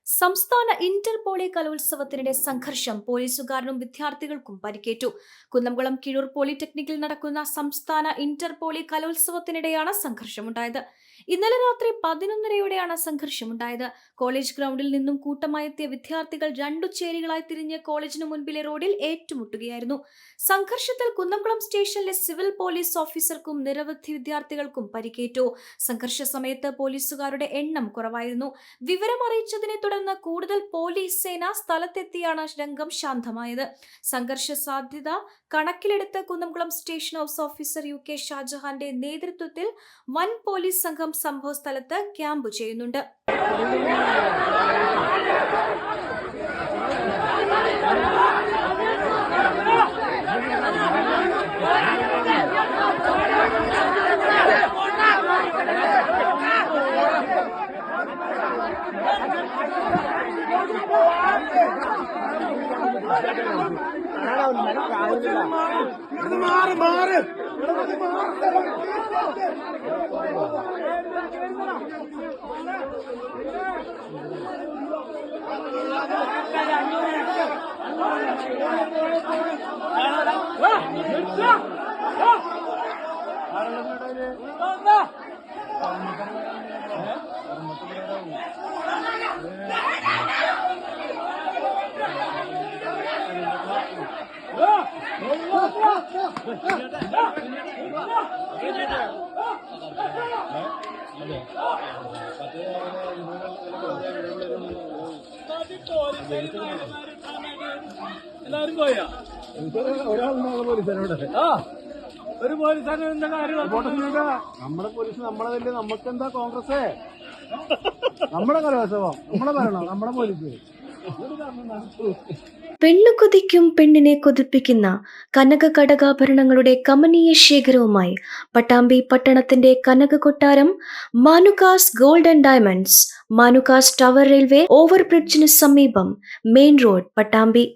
സംസ്ഥാന ഇന്റർപോളി കലോത്സവത്തിനിടെ സംഘർഷം, പോലീസുകാരനും വിദ്യാർത്ഥികൾക്കും പരിക്കേറ്റു. കുന്നംകുളം കിഴൂർ പോളിടെക്നിക്കിൽ നടക്കുന്ന സംസ്ഥാന ഇന്റർപോളി കലോത്സവത്തിനിടെയാണ് സംഘർഷമുണ്ടായത്. ഇന്നലെ രാത്രി 11:30യോടെയാണ് സംഘർഷമുണ്ടായത്. കോളേജ് ഗ്രൗണ്ടിൽ നിന്നും കൂട്ടമായെത്തിയ വിദ്യാർത്ഥികൾ രണ്ടു ചേരികളായി തിരിഞ്ഞ് കോളേജിന് മുൻപിലെ റോഡിൽ ഏറ്റുമുട്ടുകയായിരുന്നു. സംഘർഷത്തിൽ കുന്നംകുളം സ്റ്റേഷനിലെ സിവിൽ പോലീസ് ഓഫീസർക്കും നിരവധി വിദ്യാർത്ഥികൾക്കും പരിക്കേറ്റു. സംഘർഷ സമയത്ത് പോലീസുകാരുടെ എണ്ണം കുറവായിരുന്നു. വിവരം അറിയിച്ചതിനെ തുടർന്ന് കൂടുതൽ പോലീസ് സേന സ്ഥലത്തെത്തിയാണ് രംഗം ശാന്തമായത്. സംഘർഷ സാധ്യത കണക്കിലെടുത്ത് Kunnamkulam station house officer UK ഷാജഹാന്റെ നേതൃത്വത്തിൽ വൻ പോലീസ് സംഘം സംഭവ സ്ഥലത്ത് ക്യാമ്പ് ചെയ്യുന്നുണ്ട്. എല്ലാരും പോയാ ഒരു പോലീസുകാരൻ എന്താ കാര്യം? നമ്മുടെ പോലീസ് നമ്മളതല്ലേ, നമുക്കെന്താ കോൺഗ്രസ്? നമ്മുടെ കലോത്സവം, നമ്മുടെ ഭരണം, നമ്മുടെ പോലീസ്. പെണ്ണു കൊതിക്കും പെണ്ണിനെ കൊതിപ്പിക്കുന്ന കനക കടകാഭരണങ്ങളുടെ കമനീയ ശേഖരവുമായി പട്ടാമ്പി പട്ടണത്തിന്റെ കനക കൊട്ടാരം Manukas gold and diamonds, Manukas tower railway ഓവർബ്രിഡ്ജിന് സമീപം, മെയിൻ റോഡ്, പട്ടാമ്പി.